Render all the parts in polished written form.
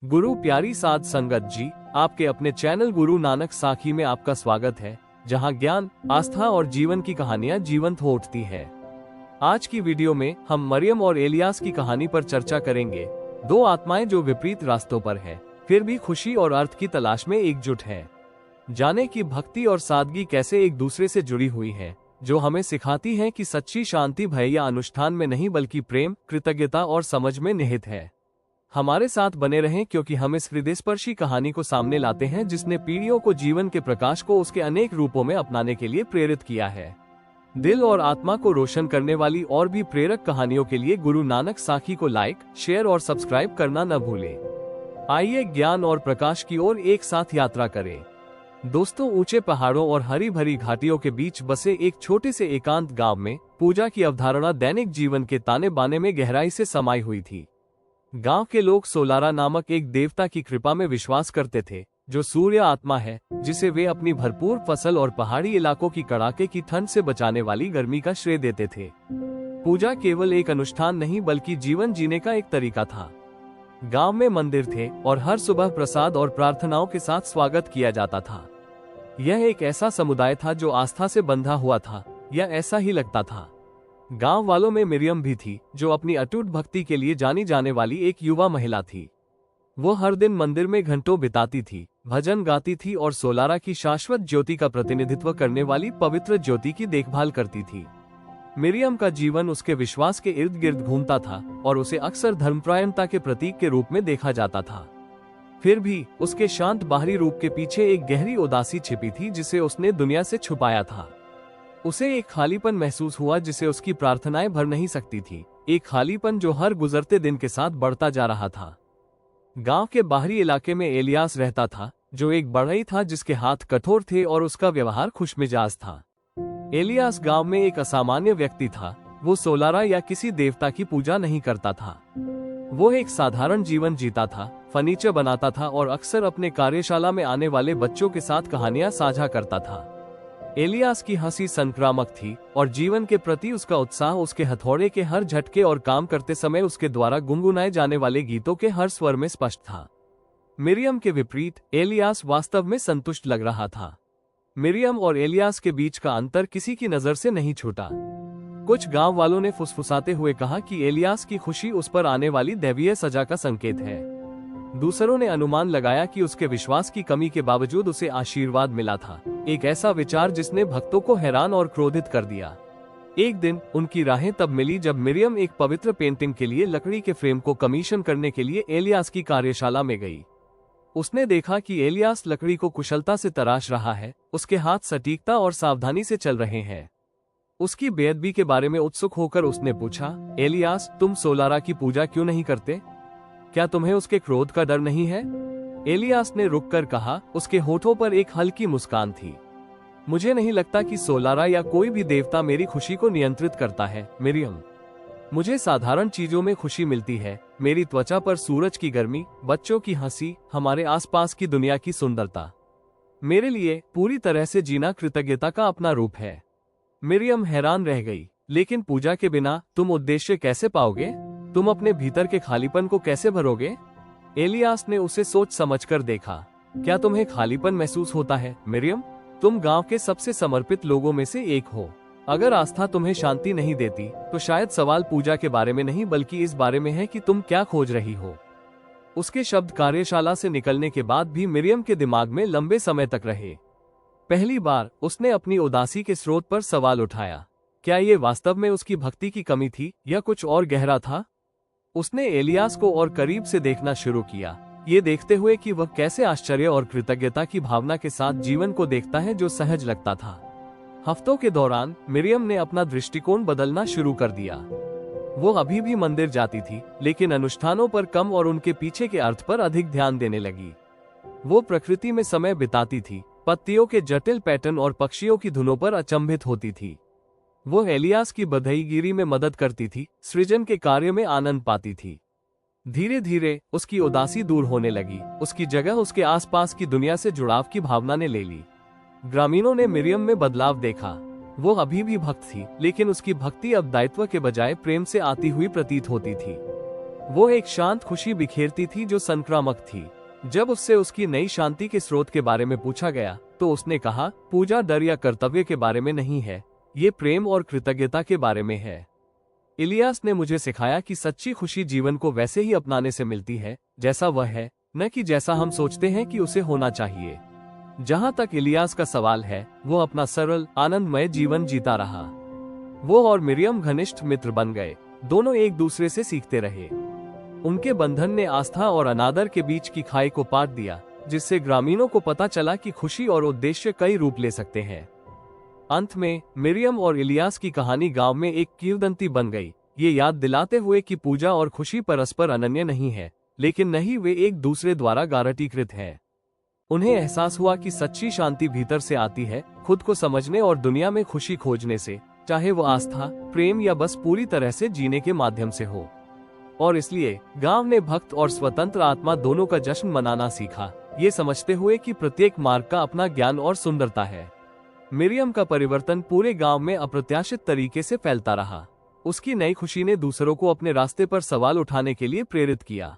गुरु प्यारी साध संगत जी, आपके अपने चैनल गुरु नानक साखी में आपका स्वागत है, जहां ज्ञान, आस्था और जीवन की कहानियां जीवंत हो उठती है। आज की वीडियो में हम मरियम और एलियास की कहानी पर चर्चा करेंगे। दो आत्माएं जो विपरीत रास्तों पर हैं, फिर भी खुशी और अर्थ की तलाश में एकजुट हैं। जाने की भक्ति और सादगी कैसे एक दूसरे से जुड़ी हुई है, जो हमें सिखाती है कि सच्ची शांति भय या अनुष्ठान में नहीं बल्कि प्रेम, कृतज्ञता और समझ में निहित है। हमारे साथ बने रहें, क्योंकि हम इस हृदयस्पर्शी कहानी को सामने लाते हैं जिसने पीढ़ियों को जीवन के प्रकाश को उसके अनेक रूपों में अपनाने के लिए प्रेरित किया है। दिल और आत्मा को रोशन करने वाली और भी प्रेरक कहानियों के लिए गुरु नानक साखी को लाइक, शेयर और सब्सक्राइब करना न भूलें। आइए ज्ञान और प्रकाश की ओर एक साथ यात्रा करें। दोस्तों, ऊंचे पहाड़ों और हरी भरी घाटियों के बीच बसे एक छोटे से एकांत गांव में पूजा की अवधारणा दैनिक जीवन के ताने बाने में गहराई से समाई हुई थी। गांव के लोग सोलारा नामक एक देवता की कृपा में विश्वास करते थे, जो सूर्य आत्मा है, जिसे वे अपनी भरपूर फसल और पहाड़ी इलाकों की कड़ाके की ठंड से बचाने वाली गर्मी का श्रेय देते थे। पूजा केवल एक अनुष्ठान नहीं बल्कि जीवन जीने का एक तरीका था। गांव में मंदिर थे और हर सुबह प्रसाद और प्रार्थनाओं के साथ स्वागत किया जाता था। यह एक ऐसा समुदाय था जो आस्था से बंधा हुआ था, या ऐसा ही लगता था। गांव वालों में मरियम भी थी, जो अपनी अटूट भक्ति के लिए जानी जाने वाली एक युवा महिला थी। वो हर दिन मंदिर में घंटों बिताती थी, भजन गाती थी और सोलारा की शाश्वत ज्योति का प्रतिनिधित्व करने वाली पवित्र ज्योति की देखभाल करती थी। मरियम का जीवन उसके विश्वास के इर्द गिर्द घूमता था और उसे अक्सर धर्मपरायणता के प्रतीक के रूप में देखा जाता था। फिर भी उसके शांत बाहरी रूप के पीछे एक गहरी उदासी छिपी थी, जिसे उसने दुनिया से छुपाया था। उसे एक खालीपन महसूस हुआ जिसे उसकी प्रार्थनाएं भर नहीं सकती थी, एक खालीपन जो हर गुजरते दिन के साथ बढ़ता जा रहा था। गांव के बाहरी इलाके में एलियास रहता था, जो एक बढ़ई था जिसके हाथ कठोर थे और उसका व्यवहार खुशमिजाज था। एलियास गांव में एक असामान्य व्यक्ति था। वो सोलारा या किसी देवता की पूजा नहीं करता था। वो एक साधारण जीवन जीता था, फर्नीचर बनाता था और अक्सर अपने कार्यशाला में आने वाले बच्चों के साथ कहानियां साझा करता था। एलियास की हंसी संक्रामक थी और जीवन के प्रति उसका उत्साह उसके हथौड़े के हर झटके और काम करते समय उसके द्वारा गुनगुनाए जाने वाले गीतों के हर स्वर में स्पष्ट था। मरियम के विपरीत एलियास वास्तव में संतुष्ट लग रहा था। मरियम और एलियास के बीच का अंतर किसी की नजर से नहीं छूटा। कुछ गांव वालों ने फुसफुसाते हुए कहा कि एलियास की खुशी उस पर आने वाली दैवीय सजा का संकेत है। दूसरों ने अनुमान लगाया कि उसके विश्वास की कमी के बावजूद उसे आशीर्वाद मिला था, एक ऐसा विचार जिसने भक्तों को हैरान और क्रोधित कर दिया। एक दिन उनकी राहें तब मिली जब मरियम एक पवित्र पेंटिंग के लिए लकड़ी के फ्रेम को कमीशन करने के लिए एलियास की कार्यशाला में गई। उसने देखा कि एलियास लकड़ी को कुशलता से तराश रहा है, उसके हाथ सटीकता और सावधानी से चल रहे हैं। उसकी बेअदबी के बारे में उत्सुक होकर उसने पूछा, एलियास, तुम सोलारा की पूजा क्यों नहीं करते? क्या तुम्हें उसके क्रोध का डर नहीं है? एलियास ने रुककर कहा, उसके होठों पर एक हल्की मुस्कान थी। मुझे नहीं लगता कि सोलारा या कोई भी देवता मेरी खुशी को नियंत्रित करता है, मरियम। मुझे साधारण चीजों में खुशी मिलती है, मेरी त्वचा पर सूरज की गर्मी, बच्चों की हंसी, हमारे आसपास की दुनिया की सुंदरता। मेरे लिए पूरी तरह से जीना कृतज्ञता का अपना रूप है। मरियम हैरान रह गई, लेकिन पूजा के बिना तुम उद्देश्य कैसे पाओगे? तुम अपने भीतर के खालीपन को कैसे भरोगे? एलियास ने उसे सोच समझकर देखा। क्या तुम्हें खालीपन महसूस होता है, मरियम? तुम गांव के सबसे समर्पित लोगों में से एक हो। अगर आस्था तुम्हें शांति नहीं देती, तो शायद सवाल पूजा के बारे में नहीं बल्कि इस बारे में है कि तुम क्या खोज रही हो। उसके शब्द कार्यशाला से निकलने के बाद भी मरियम के दिमाग में लंबे समय तक रहे। पहली बार उसने अपनी उदासी के स्रोत पर सवाल उठाया। क्या ये वास्तव में उसकी भक्ति की कमी थी या कुछ और गहरा था? उसने एलियास को और करीब से देखना शुरू किया, ये देखते हुए कि वह कैसे आश्चर्य और कृतज्ञता की भावना के साथ जीवन को देखता है, जो सहज लगता था। हफ्तों के दौरान मरियम ने अपना दृष्टिकोण बदलना शुरू कर दिया। वो अभी भी मंदिर जाती थी, लेकिन अनुष्ठानों पर कम और उनके पीछे के अर्थ पर अधिक ध्यान देने लगी। वो प्रकृति में समय बिताती थी, पत्तियों के जटिल पैटर्न और पक्षियों की धुनों पर अचंभित होती थी। वो एलियास की बधाईगिरी में मदद करती थी, सृजन के कार्य में आनंद पाती थी। धीरे धीरे उसकी उदासी दूर होने लगी, उसकी जगह उसके आसपास की दुनिया से जुड़ाव की भावना ने ले ली। ग्रामीणों ने मरियम में बदलाव देखा। वो अभी भी भक्त थी, लेकिन उसकी भक्ति अब दायित्व के बजाय प्रेम से आती हुई प्रतीत होती थी। वो एक शांत खुशी बिखेरती थी जो संक्रामक थी। जब उससे उसकी नई शांति के स्रोत के बारे में पूछा गया तो उसने कहा, पूजा डर या कर्तव्य के बारे में नहीं है, ये प्रेम और कृतज्ञता के बारे में है। इलियास ने मुझे सिखाया कि सच्ची खुशी जीवन को वैसे ही अपनाने से मिलती है जैसा वह है, न कि जैसा हम सोचते हैं कि उसे होना चाहिए। जहां तक इलियास का सवाल है, वो अपना सरल आनंदमय जीवन जीता रहा। वो और मिरियम घनिष्ठ मित्र बन गए, दोनों एक दूसरे से सीखते रहे। उनके बंधन ने आस्था और अनादर के बीच की खाई को पाट दिया, जिससे ग्रामीणों को पता चला कि खुशी और उद्देश्य कई रूप ले सकते हैं। अंत में मिरियम और इलियास की कहानी गांव में एक किंवदंती बन गई, ये याद दिलाते हुए कि पूजा और खुशी परस्पर अनन्य नहीं है, लेकिन नहीं वे एक दूसरे द्वारा गारटीकृत हैं। उन्हें एहसास हुआ कि सच्ची शांति भीतर से आती है, खुद को समझने और दुनिया में खुशी खोजने से, चाहे वो आस्था, प्रेम या बस पूरी तरह से जीने के माध्यम से हो। और इसलिए गांव ने भक्त और स्वतंत्र आत्मा दोनों का जश्न मनाना सीखा, ये समझते हुए कि प्रत्येक मार्ग का अपना ज्ञान और सुंदरता है। मिरियम का परिवर्तन पूरे गांव में अप्रत्याशित तरीके से फैलता रहा। उसकी नई खुशी ने दूसरों को अपने रास्ते पर सवाल उठाने के लिए प्रेरित किया।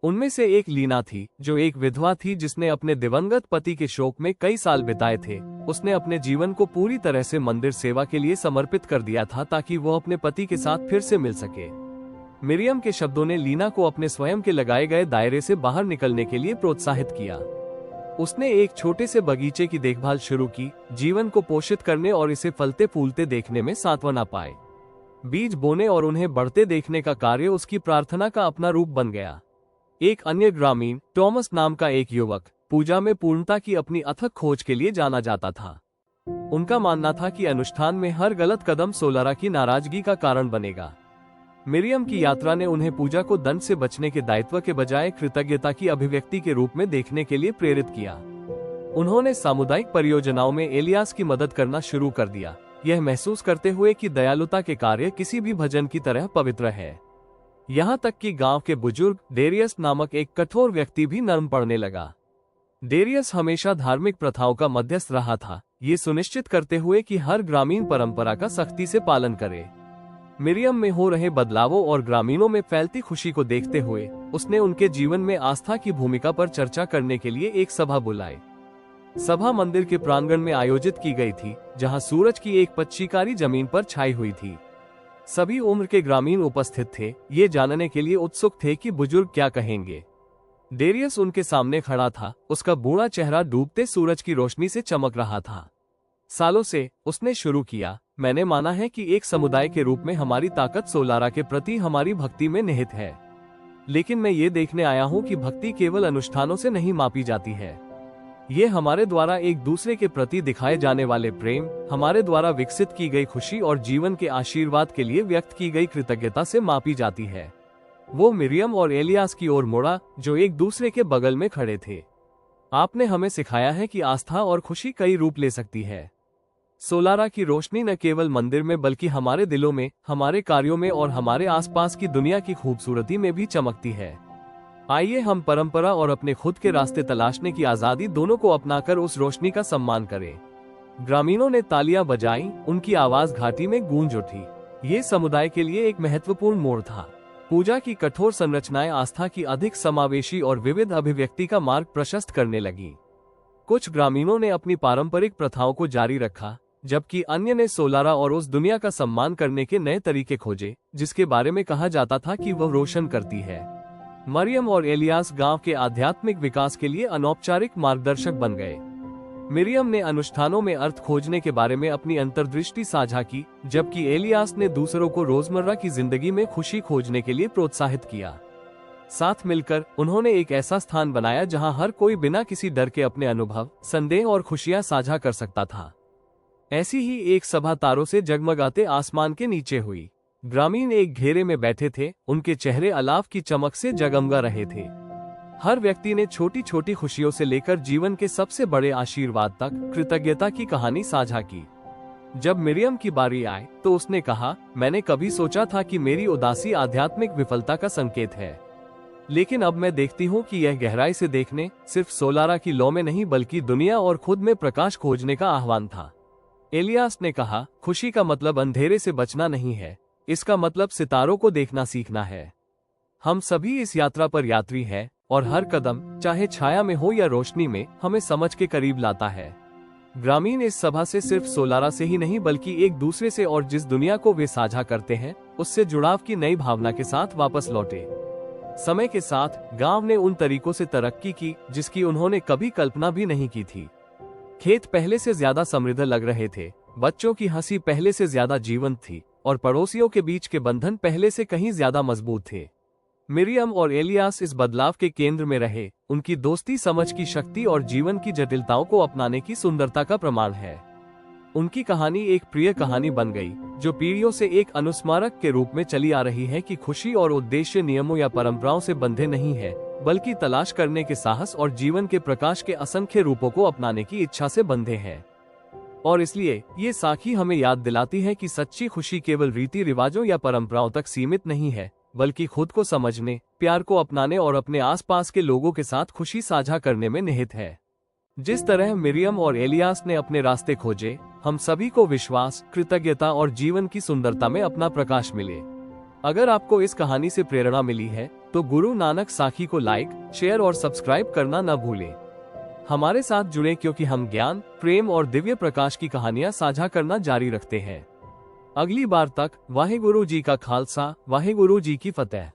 उनमें से एक लीना थी, जो एक विधवा थी जिसने अपने दिवंगत पति के शोक में कई साल बिताए थे। उसने अपने जीवन को पूरी तरह से मंदिर सेवा के लिए समर्पित कर दिया था ताकि वो अपने पति के साथ फिर से मिल सके। मिरियम के शब्दों ने लीना को अपने स्वयं के लगाए गए दायरे से बाहर निकलने के लिए प्रोत्साहित किया। उसने एक छोटे से बगीचे की देखभाल शुरू की, जीवन को पोषित करने और इसे फलते फूलते देखने में सांत्वना पाए। बीज बोने और उन्हें बढ़ते देखने का कार्य उसकी प्रार्थना का अपना रूप बन गया। एक अन्य ग्रामीण, टॉमस नाम का एक युवक, पूजा में पूर्णता की अपनी अथक खोज के लिए जाना जाता था। उनका मानना था कि अनुष्ठान में हर गलत कदम सोलारा की नाराजगी का कारण बनेगा। मिरियम की यात्रा ने उन्हें पूजा को दंड से बचने के दायित्व के बजाय कृतज्ञता की अभिव्यक्ति के रूप में देखने के लिए प्रेरित किया। उन्होंने सामुदायिक परियोजनाओं में एलियास की मदद करना शुरू कर दिया, यह महसूस करते हुए कि दयालुता के कार्य किसी भी भजन की तरह पवित्र है। यहाँ तक कि गांव के बुजुर्ग डेरियस नामक एक कठोर व्यक्ति भी नर्म पड़ने लगा। डेरियस हमेशा धार्मिक प्रथाओं का मध्यस्थ रहा था, ये सुनिश्चित करते हुए कि हर ग्रामीण परंपरा का सख्ती से पालन करे। मिरियम में हो रहे बदलावों और ग्रामीणों में फैलती खुशी को देखते हुए उसने उनके जीवन में आस्था की भूमिका पर चर्चा करने के लिए एक सभा बुलाई। सभा मंदिर के प्रांगण में आयोजित की गई थी, जहां सूरज की एक पच्चीकारी जमीन पर छाई हुई थी। सभी उम्र के ग्रामीण उपस्थित थे, ये जानने के लिए उत्सुक थे कि बुजुर्ग क्या कहेंगे। डेरियस उनके सामने खड़ा था, उसका बूढ़ा चेहरा डूबते सूरज की रोशनी से चमक रहा था। सालों से, उसने शुरू किया, मैंने माना है कि एक समुदाय के रूप में हमारी ताकत सोलारा के प्रति हमारी भक्ति में निहित है। लेकिन मैं ये देखने आया हूँ कि भक्ति केवल अनुष्ठानों से नहीं मापी जाती है। ये हमारे द्वारा एक दूसरे के प्रति दिखाए जाने वाले प्रेम, हमारे द्वारा विकसित की गई खुशी और जीवन के आशीर्वाद के लिए व्यक्त की गई कृतज्ञता से मापी जाती है। वो मिरियम और एलियास की ओर मुड़ा, जो एक दूसरे के बगल में खड़े थे। आपने हमें सिखाया है कि आस्था और खुशी कई रूप ले सकती है। सोलारा की रोशनी न केवल मंदिर में बल्कि हमारे दिलों में, हमारे कार्यों में और हमारे आसपास की दुनिया की खूबसूरती में भी चमकती है। आइए हम परंपरा और अपने खुद के रास्ते तलाशने की आजादी दोनों को अपनाकर उस रोशनी का सम्मान करें। ग्रामीणों ने तालियां बजाईं, उनकी आवाज घाटी में गूंज उठी। ये समुदाय के लिए एक महत्वपूर्ण मोड़ था। पूजा की कठोर संरचनाएं आस्था की अधिक समावेशी और विविध अभिव्यक्ति का मार्ग प्रशस्त करने लगी। कुछ ग्रामीणों ने अपनी पारंपरिक प्रथाओं को जारी रखा, जबकि अन्य ने सोलारा और उस दुनिया का सम्मान करने के नए तरीके खोजे, जिसके बारे में कहा जाता था कि वह रोशन करती है। मरियम और एलियास गांव के आध्यात्मिक विकास के लिए अनौपचारिक मार्गदर्शक बन गए। मिरियम ने अनुष्ठानों में अर्थ खोजने के बारे में अपनी अंतर्दृष्टि साझा की, जबकि एलियास ने दूसरों को रोजमर्रा की जिंदगी में खुशी खोजने के लिए प्रोत्साहित किया। साथ मिलकर उन्होंने एक ऐसा स्थान बनाया जहां हर कोई बिना किसी डर के अपने अनुभव, संदेह और खुशियां साझा कर सकता था। ऐसी ही एक सभा तारों से जगमगाते आसमान के नीचे हुई। ग्रामीण एक घेरे में बैठे थे, उनके चेहरे अलाव की चमक से जगमगा रहे थे। हर व्यक्ति ने छोटी छोटी खुशियों से लेकर जीवन के सबसे बड़े आशीर्वाद तक कृतज्ञता की कहानी साझा की। जब मिरियम की बारी आई तो उसने कहा, मैंने कभी सोचा था कि मेरी उदासी आध्यात्मिक विफलता का संकेत है, लेकिन अब मैं देखती हूँ कि यह गहराई से देखने, सिर्फ सोलारा की लौ में नहीं बल्कि दुनिया और खुद में प्रकाश खोजने का आह्वान था। एलियास ने कहा, खुशी का मतलब अंधेरे से बचना नहीं है, इसका मतलब सितारों को देखना सीखना है। हम सभी इस यात्रा पर यात्री हैं और हर कदम, चाहे छाया में हो या रोशनी में, हमें समझ के करीब लाता है। ग्रामीण इस सभा से सिर्फ सोलारा से ही नहीं बल्कि एक दूसरे से और जिस दुनिया को वे साझा करते हैं उससे जुड़ाव की नई भावना के साथ वापस लौटे। समय के साथ गांव ने उन तरीकों से तरक्की की जिसकी उन्होंने कभी कल्पना भी नहीं की थी। खेत पहले से ज्यादा समृद्ध लग रहे थे, बच्चों की हंसी पहले से ज्यादा जीवंत थी और पड़ोसियों के बीच के बंधन पहले से कहीं ज्यादा मजबूत थे। मिरियम और एलियास इस बदलाव के केंद्र में रहे। उनकी दोस्ती समझ की शक्ति और जीवन की जटिलताओं को अपनाने की सुंदरता का प्रमाण है। उनकी कहानी एक प्रिय कहानी बन गई जो पीढ़ियों से एक अनुस्मारक के रूप में चली आ रही है कि खुशी और उद्देश्य नियमों या परंपराओं से बंधे नहीं है, बल्कि तलाश करने के साहस और जीवन के प्रकाश के असंख्य रूपों को अपनाने की इच्छा से बंधे हैं। और इसलिए ये साखी हमें याद दिलाती है कि सच्ची खुशी केवल रीति रिवाजों या परंपराओं तक सीमित नहीं है, बल्कि खुद को समझने, प्यार को अपनाने और अपने आसपास के लोगों के साथ खुशी साझा करने में निहित है। जिस तरह मिरियम और एलियास ने अपने रास्ते खोजे, हम सभी को विश्वास, कृतज्ञता और जीवन की सुंदरता में अपना प्रकाश मिले। अगर आपको इस कहानी से प्रेरणा मिली है तो गुरु नानक साखी को लाइक, शेयर और सब्सक्राइब करना न भूलें। हमारे साथ जुड़े क्योंकि हम ज्ञान, प्रेम और दिव्य प्रकाश की कहानियां साझा करना जारी रखते हैं। अगली बार तक वाहेगुरु जी का खालसा, वाहेगुरु जी की फतेह।